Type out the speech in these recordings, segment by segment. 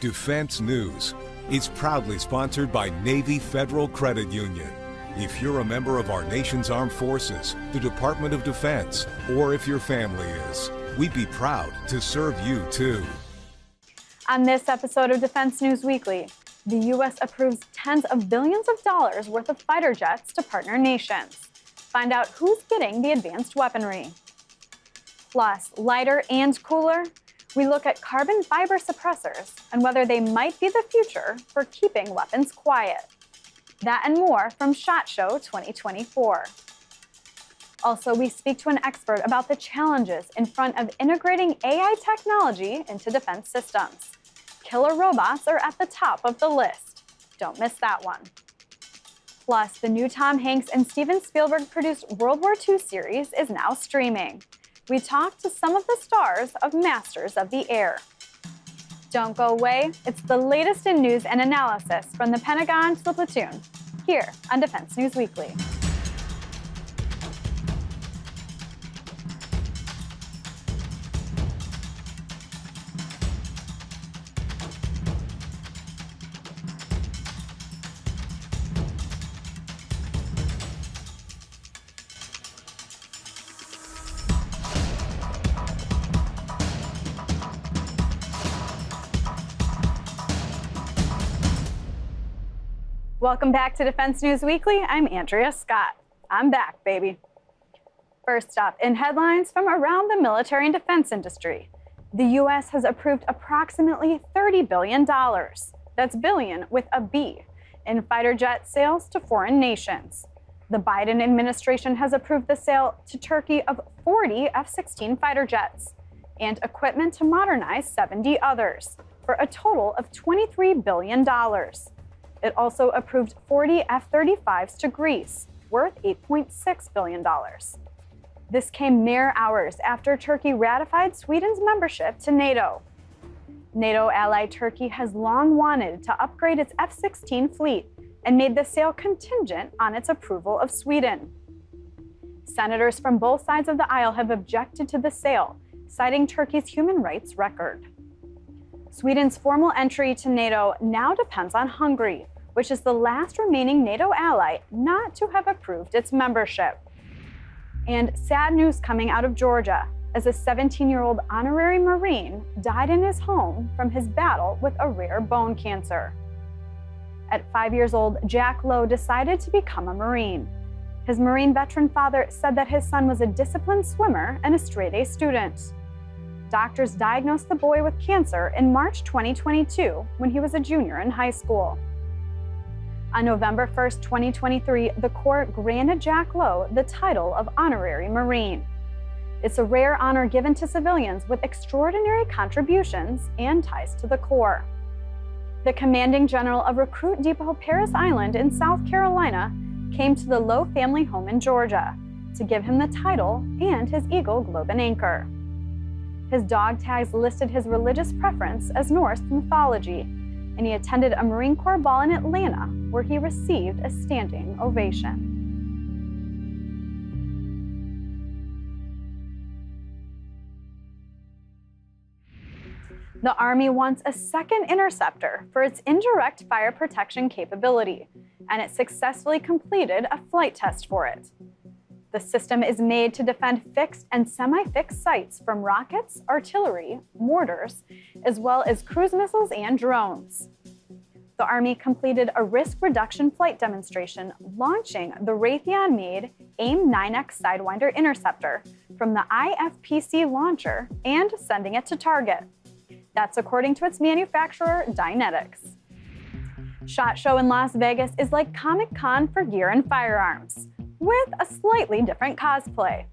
Defense News. It's proudly sponsored by Navy Federal Credit Union. If you're a member of our nation's armed forces, the Department of Defense, or if your family is, we'd be proud to serve you too. On this episode of Defense News Weekly, the U.S. approves tens of billions of dollars worth of fighter jets to partner nations. Find out who's getting the advanced weaponry. Plus, lighter and cooler, we look at carbon fiber suppressors and whether they might be the future for keeping weapons quiet. That and more from SHOT Show 2024. Also, we speak to an expert about the challenges in front of integrating AI technology into defense systems. Killer robots are at the top of the list. Don't miss that one. Plus, the new Tom Hanks and Steven Spielberg produced World War II series is now streaming. We talked to some of the stars of Masters of the Air. Don't go away. It's the latest in news and analysis from the Pentagon to the platoon, here on Defense News Weekly. Welcome back to Defense News Weekly. I'm Andrea Scott. I'm back, baby. First up, in headlines from around the military and defense industry, the U.S. has approved approximately $30 billion, that's billion with a B, in fighter jet sales to foreign nations. The Biden administration has approved the sale to Turkey of 40 F-16 fighter jets and equipment to modernize 70 others, for a total of $23 billion. It also approved 40 F-35s to Greece, worth $8.6 billion. This came mere hours after Turkey ratified Sweden's membership to NATO. NATO ally Turkey has long wanted to upgrade its F-16 fleet and made the sale contingent on its approval of Sweden. Senators from both sides of the aisle have objected to the sale, citing Turkey's human rights record. Sweden's formal entry to NATO now depends on Hungary, which is the last remaining NATO ally not to have approved its membership. And sad news coming out of Georgia, as a 17-year-old Honorary Marine died in his home from his battle with a rare bone cancer. At 5 years old, Jack Lowe decided to become a Marine. His Marine veteran father said that his son was a disciplined swimmer and a straight-A student. Doctors diagnosed the boy with cancer in March 2022 when he was a junior in high school. On November 1st, 2023, the Corps granted Jack Lowe the title of Honorary Marine. It's a rare honor given to civilians with extraordinary contributions and ties to the Corps. The commanding general of Recruit Depot Paris Island in South Carolina came to the Lowe family home in Georgia to give him the title and his Eagle Globe and Anchor. His dog tags listed his religious preference as Norse mythology, and he attended a Marine Corps ball in Atlanta where he received a standing ovation. The Army wants a second Interceptor for its indirect fire protection capability, and it successfully completed a flight test for it. The system is made to defend fixed and semi-fixed sites from rockets, artillery, mortars, as well as cruise missiles and drones. The Army completed a risk reduction flight demonstration launching the Raytheon-made AIM-9X Sidewinder Interceptor from the IFPC launcher and sending it to target. That's according to its manufacturer, Dynetics. SHOT Show in Las Vegas is like Comic-Con for gear and firearms, with a slightly different cosplay.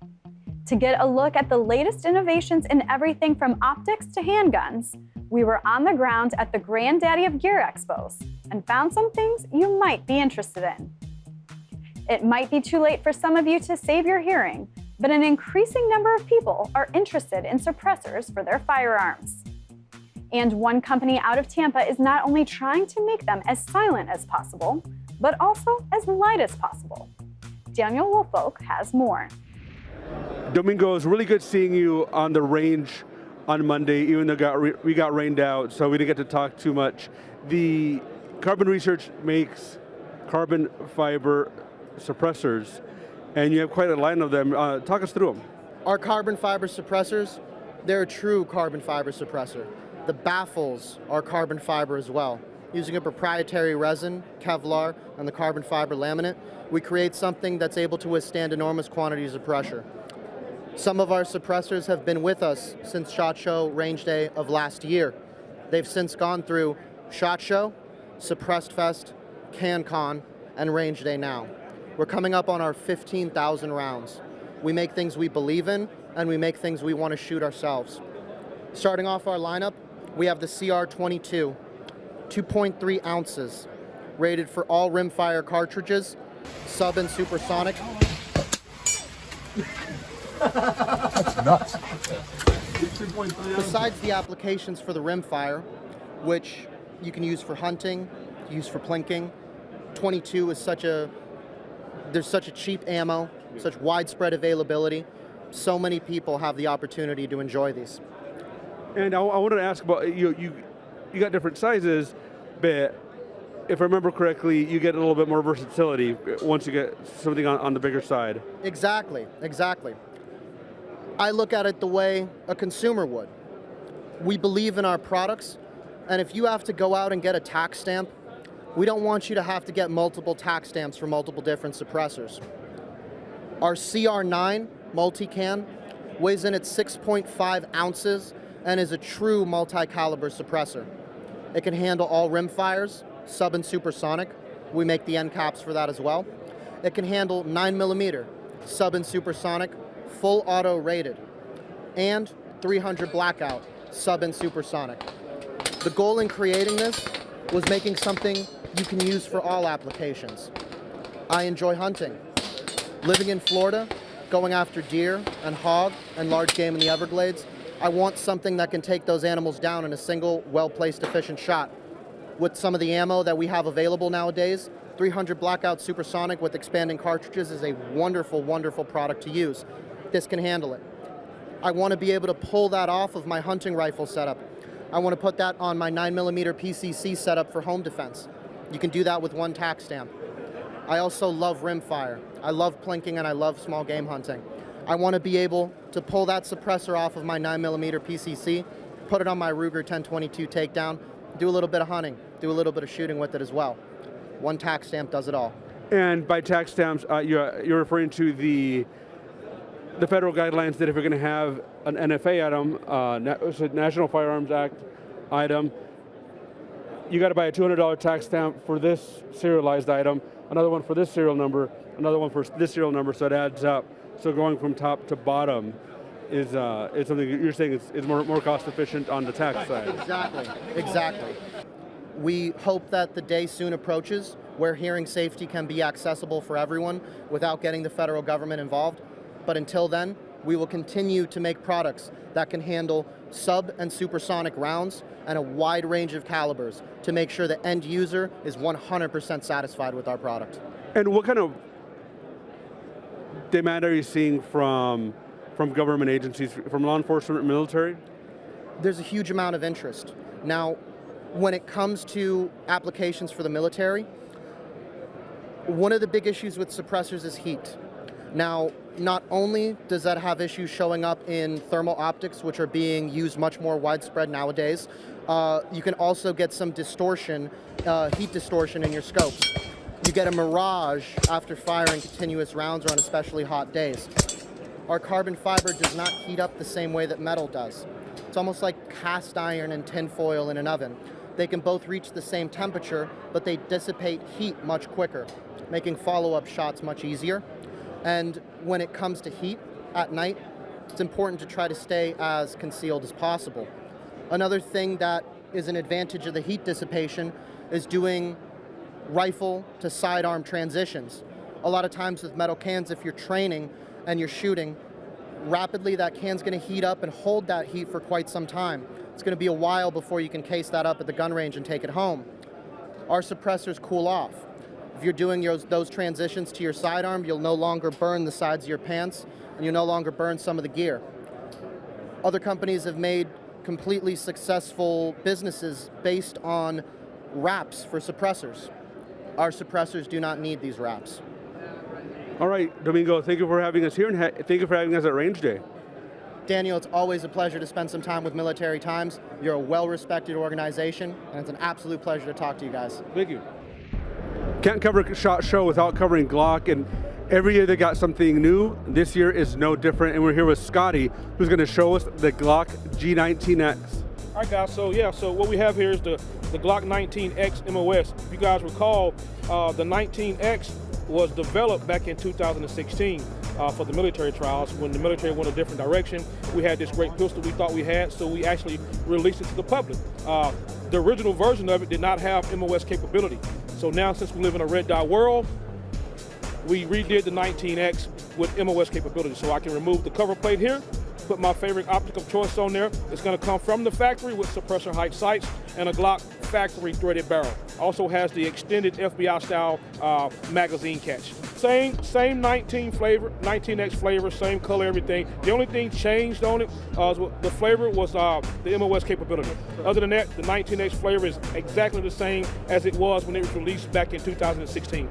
To get a look at the latest innovations in everything from optics to handguns, we were on the ground at the Granddaddy of Gear Expos and found some things you might be interested in. It might be too late for some of you to save your hearing, but an increasing number of people are interested in suppressors for their firearms. And one company out of Tampa is not only trying to make them as silent as possible, but also as light as possible. Daniel Woolfolk has more. Domingo, it's really good seeing you on the range on Monday, even though we got rained out, so we didn't get to talk too much. The Carbon Research makes carbon fiber suppressors, and you have quite a line of them. Talk us through them. Our carbon fiber suppressors, they're a true carbon fiber suppressor. The baffles are carbon fiber as well. Using a proprietary resin, Kevlar, and the carbon fiber laminate, we create something that's able to withstand enormous quantities of pressure. Some of our suppressors have been with us since SHOT Show Range Day of last year. They've since gone through SHOT Show, Suppressed Fest, CanCon, and Range Day now. We're coming up on our 15,000 rounds. We make things we believe in, and we make things we want to shoot ourselves. Starting off our lineup, we have the CR22, 2.3 ounces, rated for all rimfire cartridges, sub and supersonic. That's nuts. Besides the applications for the rimfire, which you can use for hunting, use for plinking, 22 is there's such a cheap ammo, such widespread availability. So many people have the opportunity to enjoy these. And I wanted to ask about, you got different sizes, but if I remember correctly, you get a little bit more versatility once you get something on the bigger side. Exactly. I look at it the way a consumer would. We believe in our products, and if you have to go out and get a tax stamp, we don't want you to have to get multiple tax stamps for multiple different suppressors. Our CR9 multi-can weighs in at 6.5 ounces and is a true multi-caliber suppressor. It can handle all rimfires, sub and supersonic. We make the end caps for that as well. It can handle 9mm, sub and supersonic, full auto rated, and 300 blackout, sub and supersonic. The goal in creating this was making something you can use for all applications. I enjoy hunting. Living in Florida, going after deer and hog and large game in the Everglades, I want something that can take those animals down in a single, well-placed, efficient shot. With some of the ammo that we have available nowadays, 300 blackout supersonic with expanding cartridges is a wonderful, wonderful product to use. This can handle it. I want to be able to pull that off of my hunting rifle setup. I want to put that on my 9mm PCC setup for home defense. You can do that with one tax stamp. I also love rimfire. I love plinking and I love small game hunting. I want to be able to pull that suppressor off of my 9mm PCC, put it on my Ruger 1022 takedown, do a little bit of hunting, do a little bit of shooting with it as well. One tax stamp does it all. And by tax stamps, you're referring to the federal guidelines that if you're going to have an NFA item, National Firearms Act item, you got to buy a $200 tax stamp for this serialized item, another one for this serial number, another one for this serial number, so it adds up. So going from top to bottom is something you're saying is more cost efficient on the tax side. Exactly. We hope that the day soon approaches where hearing safety can be accessible for everyone without getting the federal government involved. But until then, we will continue to make products that can handle sub and supersonic rounds and a wide range of calibers to make sure the end user is 100% satisfied with our product. And what kind of demand are you seeing from government agencies, from law enforcement, military? There's a huge amount of interest. Now, when it comes to applications for the military, one of the big issues with suppressors is heat. Now, not only does that have issues showing up in thermal optics, which are being used much more widespread nowadays, you can also get some distortion, heat distortion in your scopes. You get a mirage after firing continuous rounds or on especially hot days. Our carbon fiber does not heat up the same way that metal does. It's almost like cast iron and tin foil in an oven. They can both reach the same temperature, but they dissipate heat much quicker, making follow-up shots much easier. And when it comes to heat at night, it's important to try to stay as concealed as possible. Another thing that is an advantage of the heat dissipation is doing rifle to sidearm transitions. A lot of times with metal cans, if you're training and you're shooting, rapidly that can's going to heat up and hold that heat for quite some time. It's going to be a while before you can case that up at the gun range and take it home. Our suppressors cool off. If you're doing those transitions to your sidearm, you'll no longer burn the sides of your pants, and you'll no longer burn some of the gear. Other companies have made completely successful businesses based on wraps for suppressors. Our suppressors do not need these wraps. All right, Domingo, thank you for having us here, and thank you for having us at Range Day. Daniel, it's always a pleasure to spend some time with Military Times. You're a well-respected organization, and it's an absolute pleasure to talk to you guys. Thank you. Can't cover a SHOT Show without covering Glock, and every year they got something new. This year is no different, and we're here with Scotty, who's going to show us the Glock G19X. All right, guys, so what we have here is the Glock 19X MOS. If you guys recall, the 19X was developed back in 2016 for the military trials. When the military went a different direction, we had this great pistol we thought we had, so we actually released it to the public. The original version of it did not have MOS capability. So now, since we live in a red dot world, we redid the 19X with MOS capability. So I can remove the cover plate here, put my favorite optic of choice on there. It's going to come from the factory with suppressor height sights and a Glock factory threaded barrel. Also has the extended FBI style magazine catch. Same 19X flavor, same color, everything. The only thing changed on it, the flavor was the MOS capability. Other than that, the 19X flavor is exactly the same as it was when it was released back in 2016.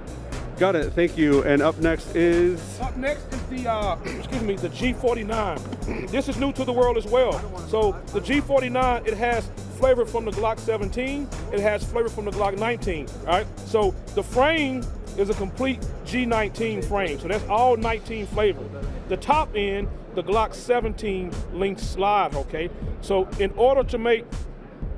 Got it, thank you. And up next is? Up next is the, the G49. This is new to the world as well. So the G49, it has flavor from the Glock 17, it has flavor from the Glock 19, all right? So the frame is a complete G19 frame, so that's all 19 flavor. The top end, the Glock 17 length slide, okay? So in order to make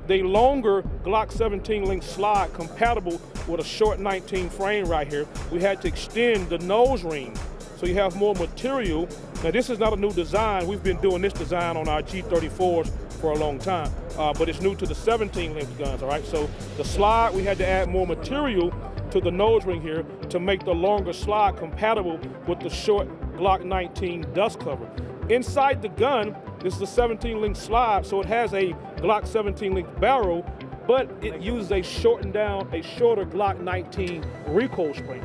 the longer Glock 17 length slide compatible with a short 19 frame right here, we had to extend the nose ring so you have more material. Now this is not a new design. We've been doing this design on our G34s for a long time, but it's new to the 17 length guns, all right? So the slide, we had to add more material to the nose ring here to make the longer slide compatible with the short Glock 19 dust cover. Inside the gun, this is a 17 length slide, so it has a Glock 17 length barrel, but it uses a shorter Glock 19 recoil spring.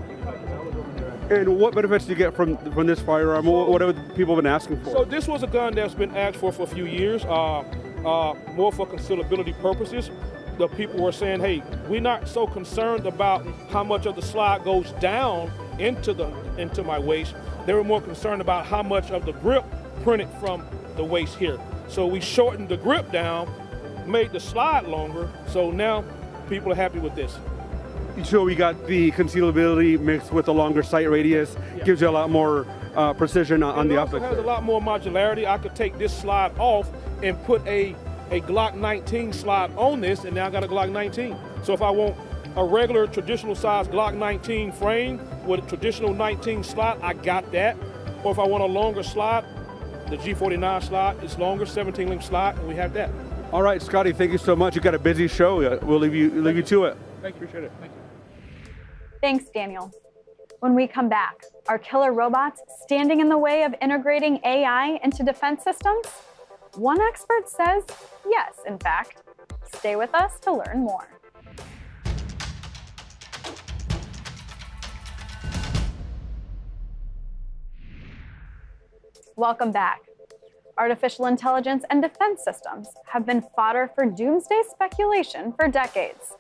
And what benefits do you get from this firearm? What have people been asking for? So this was a gun that's been asked for a few years, more for concealability purposes. The people were saying, hey, we're not so concerned about how much of the slide goes down into my waist. They were more concerned about how much of the grip printed from the waist here. So we shortened the grip down, made the slide longer, so now people are happy with this. So we got the concealability mixed with a longer sight radius, gives you a lot more precision on the optics. It also has a lot more modularity. I could take this slide off and put a Glock 19 slide on this, and now I got a Glock 19. So if I want a regular traditional size Glock 19 frame with a traditional 19 slide, I got that. Or if I want a longer slide, the G49 slide is longer, 17 length slide, and we have that. All right, Scotty, thank you so much. You got a busy show. We'll leave you to it. Thank you, appreciate it. Thank you. Thanks, Daniel. When we come back, are killer robots standing in the way of integrating AI into defense systems? One expert says yes, in fact. Stay with us to learn more. Welcome back. Artificial intelligence and defense systems have been fodder for doomsday speculation for decades.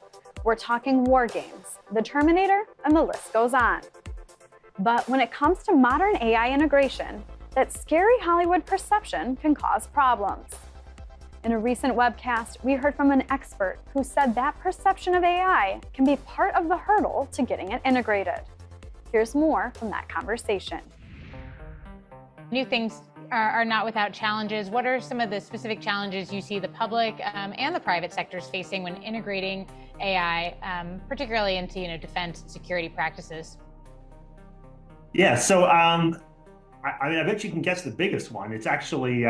We're talking war games, the Terminator, and the list goes on. But when it comes to modern AI integration, that scary Hollywood perception can cause problems. In a recent webcast, we heard from an expert who said that perception of AI can be part of the hurdle to getting it integrated. Here's more from that conversation. New things are not without challenges. What are some of the specific challenges you see the public and the private sectors facing when integrating AI, particularly into defense and security practices? Yeah, so I bet you can guess the biggest one. It's actually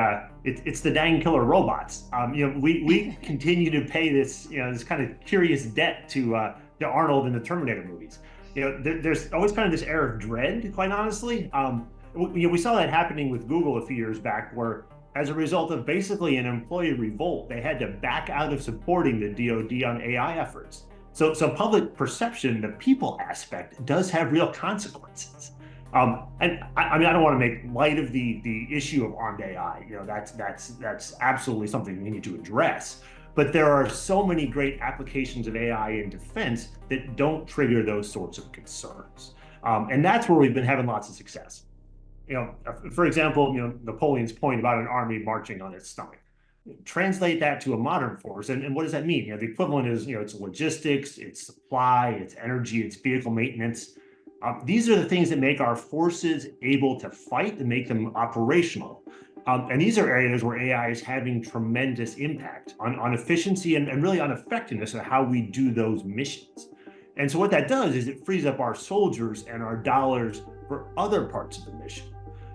it's the dang killer robots. We continue to pay this this kind of curious debt to Arnold in the Terminator movies. There's always kind of this air of dread, quite honestly. We saw that happening with Google a few years back, where as a result of basically an employee revolt, they had to back out of supporting the DoD on AI efforts. So public perception, the people aspect, does have real consequences. And I mean, I don't want to make light of the issue of armed AI. That's absolutely something we need to address. But there are so many great applications of AI in defense that don't trigger those sorts of concerns. And that's where we've been having lots of success. For example, Napoleon's point about an army marching on its stomach. Translate that to a modern force, and what does that mean? The equivalent is, it's logistics, it's supply, it's energy, it's vehicle maintenance. These are the things that make our forces able to fight and make them operational. And these are areas where AI is having tremendous impact on efficiency and really on effectiveness of how we do those missions. And so what that does is it frees up our soldiers and our dollars for other parts of the mission.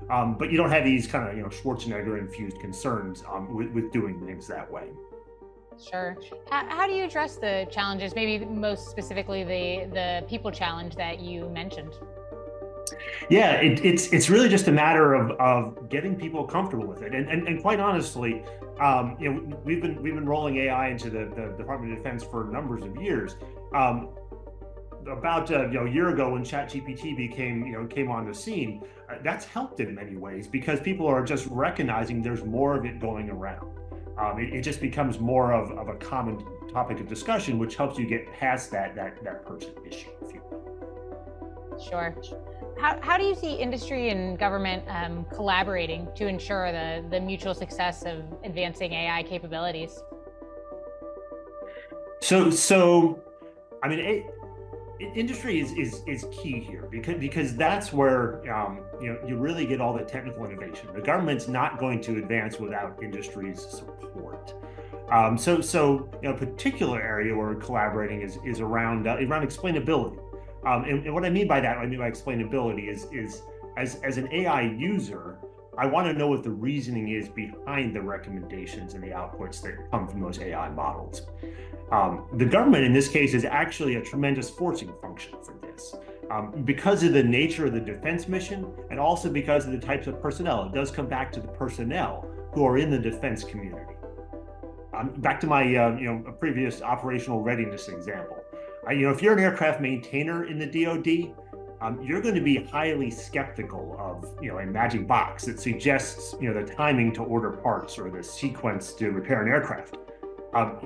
But you don't have these kind of, Schwarzenegger-infused concerns with doing things that way. Sure. How do you address the challenges, maybe most specifically the people challenge that you mentioned? Yeah, it's really just a matter of getting people comfortable with it, and quite honestly, we've been rolling AI into the Department of Defense for numbers of years. About a year ago, when ChatGPT came on the scene, that's helped in many ways because people are just recognizing there's more of it going around. It just becomes more of a common topic of discussion, which helps you get past that person issue, if you will. Sure. How do you see industry and government collaborating to ensure the mutual success of advancing AI capabilities? So, I mean, industry is key here because that's where you really get all the technical innovation. The government's not going to advance without industry's support. So a particular area where we're collaborating is around explainability. And what I mean by that, explainability is as an AI user, I want to know what the reasoning is behind the recommendations and the outputs that come from those AI models. The government in this case is actually a tremendous forcing function for this. Because of the nature of the defense mission and also because of the types of personnel. It does come back to the personnel who are in the defense community. Back to my previous operational readiness example. If you're an aircraft maintainer in the DoD, you're going to be highly skeptical of a magic box that suggests the timing to order parts or the sequence to repair an aircraft.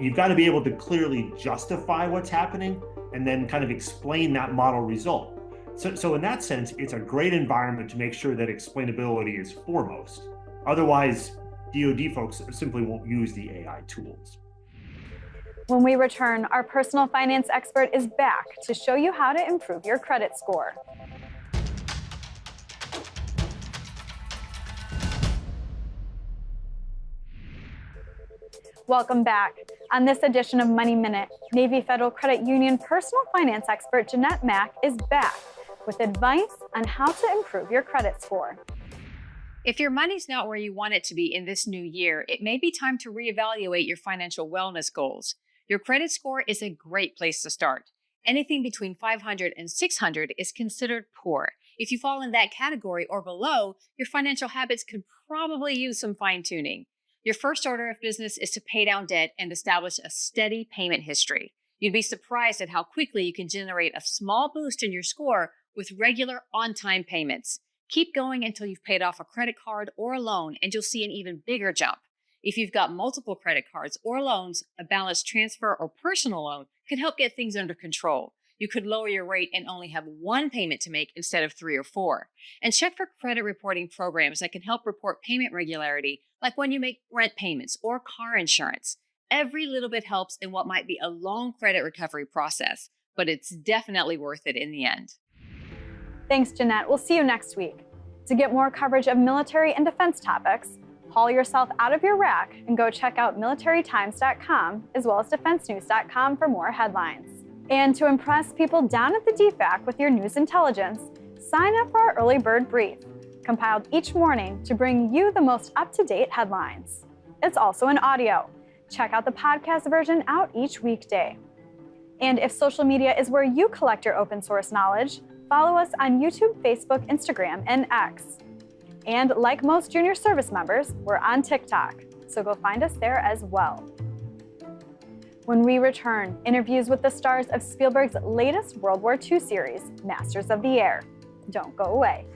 You've got to be able to clearly justify what's happening and then kind of explain that model result. So in that sense, it's a great environment to make sure that explainability is foremost. Otherwise, DoD folks simply won't use the AI tools. When we return, our personal finance expert is back to show you how to improve your credit score. Welcome back. On this edition of Money Minute, Navy Federal Credit Union personal finance expert Jeanette Mack is back with advice on how to improve your credit score. If your money's not where you want it to be in this new year, it may be time to reevaluate your financial wellness goals. Your credit score is a great place to start. Anything between 500 and 600 is considered poor. If you fall in that category or below, your financial habits could probably use some fine-tuning. Your first order of business is to pay down debt and establish a steady payment history. You'd be surprised at how quickly you can generate a small boost in your score with regular on-time payments. Keep going until you've paid off a credit card or a loan, and you'll see an even bigger jump. If you've got multiple credit cards or loans, a balance transfer or personal loan can help get things under control. You could lower your rate and only have one payment to make instead of 3 or 4. And check for credit reporting programs that can help report payment regularity, like when you make rent payments or car insurance. Every little bit helps in what might be a long credit recovery process, but it's definitely worth it in the end. Thanks, Jeanette. We'll see you next week. To get more coverage of military and defense topics, haul yourself out of your rack and go check out militarytimes.com as well as defensenews.com for more headlines. And to impress people down at the DFAC with your news intelligence, sign up for our early bird brief, compiled each morning to bring you the most up-to-date headlines. It's also in audio. Check out the podcast version out each weekday. And if social media is where you collect your open source knowledge, follow us on YouTube, Facebook, Instagram, and X. And like most junior service members, we're on TikTok, so go find us there as well. When we return, interviews with the stars of Spielberg's latest World War II series, Masters of the Air. Don't go away.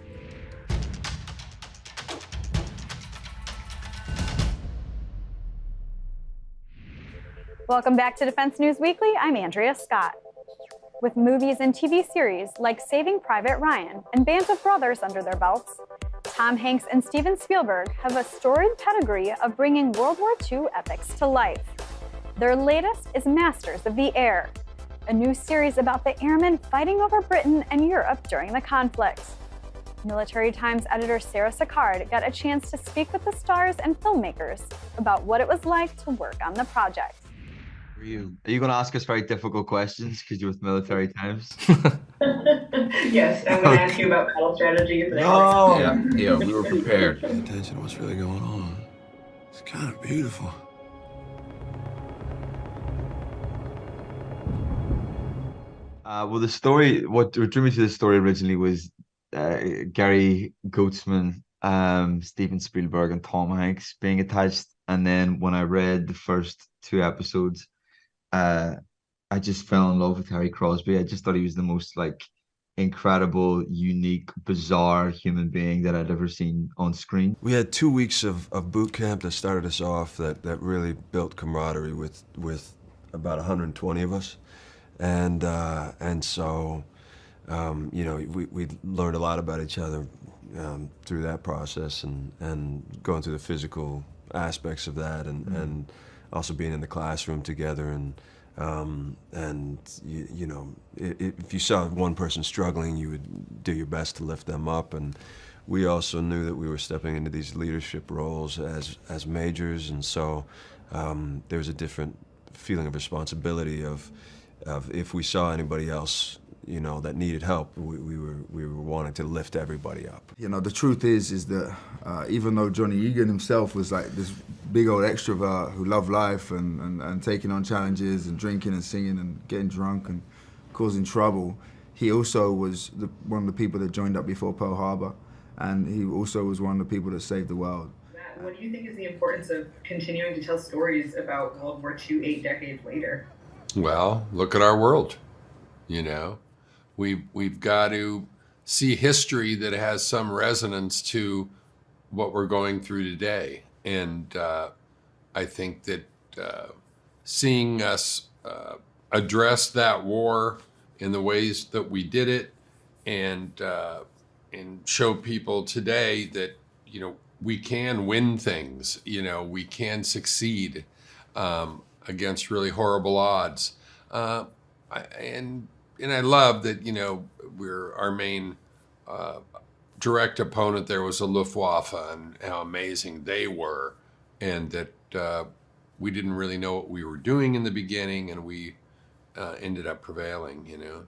Welcome back to Defense News Weekly. I'm Andrea Scott. With movies and TV series like Saving Private Ryan and Band of Brothers under their belts, Tom Hanks and Steven Spielberg have a storied pedigree of bringing World War II epics to life. Their latest is Masters of the Air, a new series about the airmen fighting over Britain and Europe during the conflict. Military Times editor Sarah Sicard got a chance to speak with the stars and filmmakers about what it was like to work on the project. Are you going to ask us very difficult questions because you're with Military Times? Yes, I'm going to ask you about battle strategies. No! Yeah, we were prepared. Pay attention to what's really going on. It's kind of beautiful. Well, the story, what drew me to the story originally was Gary Goetzman, Steven Spielberg, and Tom Hanks being attached. And then when I read the first 2 episodes, I just fell in love with Harry Crosby. I just thought he was the most incredible, unique, bizarre human being that I'd ever seen on screen. We had 2 weeks of boot camp that started us off that really built camaraderie with about 120 of us. And so, you know, we learned a lot about each other through that process and going through the physical aspects of that and also being in the classroom together and you know, if you saw one person struggling, you would do your best to lift them up. And we also knew that we were stepping into these leadership roles as majors, and so there was a different feeling of responsibility of if we saw anybody else, you know, that needed help, we were wanting to lift everybody up. You know, the truth is that even though Johnny Egan himself was like this big old extrovert who loved life and taking on challenges and drinking and singing and getting drunk and causing trouble, he also was one of the people that joined up before Pearl Harbor, and he also was one of the people that saved the world. What do you think is the importance of continuing to tell stories about World War II 8 decades later? Well, look at our world. You know, we've got to see history that has some resonance to what we're going through today. And I think that seeing us address that war in the ways that we did it and show people today that, you know, we can win things, you know, we can succeed against really horrible odds. And I love that, you know, our main direct opponent there was the Luftwaffe and how amazing they were, and that we didn't really know what we were doing in the beginning, and we ended up prevailing, you know.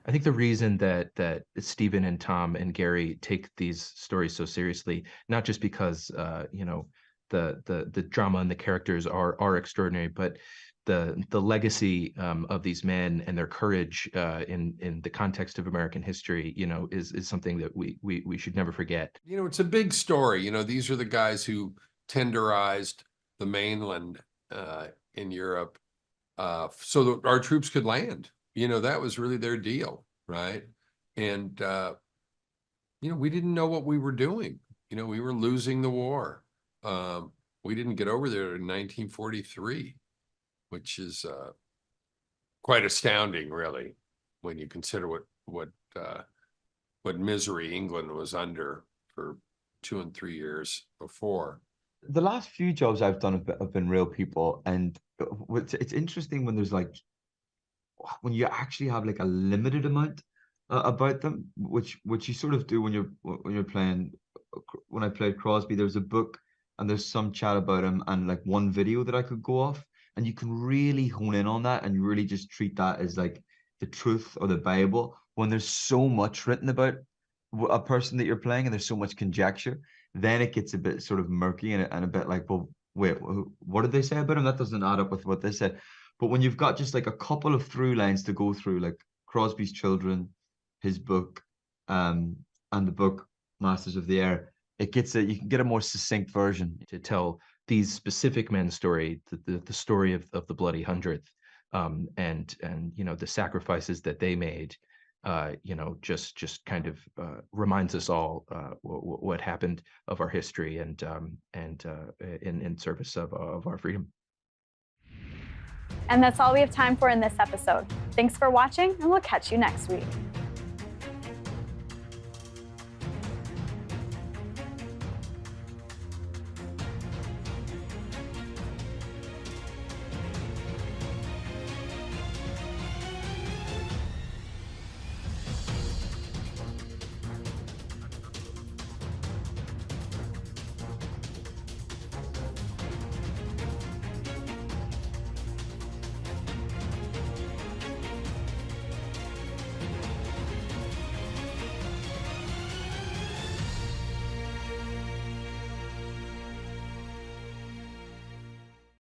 I think the reason that Stephen and Tom and Gary take these stories so seriously, not just because you know, the drama and the characters are extraordinary, but the legacy of these men and their courage in the context of American history, you know, is something that we should never forget. You know, it's a big story. You know, these are the guys who tenderized the mainland in Europe so that our troops could land. You know, that was really their deal, right? And you know, we didn't know what we were doing. You know, we were losing the war. We didn't get over there in 1943. Which is quite astounding, really, when you consider what misery England was under for 2 and 3 years before. The last few jobs I've done have been real people, and it's interesting when there's when you actually have a limited amount about them, which you sort of do when you're playing. When I played Crosby, there was a book and there's some chat about him and one video that I could go off. And you can really hone in on that and really just treat that as the truth or the Bible. When there's so much written about a person that you're playing and there's so much conjecture, then it gets a bit sort of murky and a bit well, wait, what did they say about him? That doesn't add up with what they said. But when you've got just a couple of through lines to go through, like Crosby's children, his book, and the book Masters of the Air, you can get a more succinct version to tell these specific men's story, the story of the Bloody Hundredth, and you know, the sacrifices that they made, you know, just kind of reminds us all what happened of our history and in service of our freedom. And that's all we have time for in this episode. Thanks for watching, and we'll catch you next week.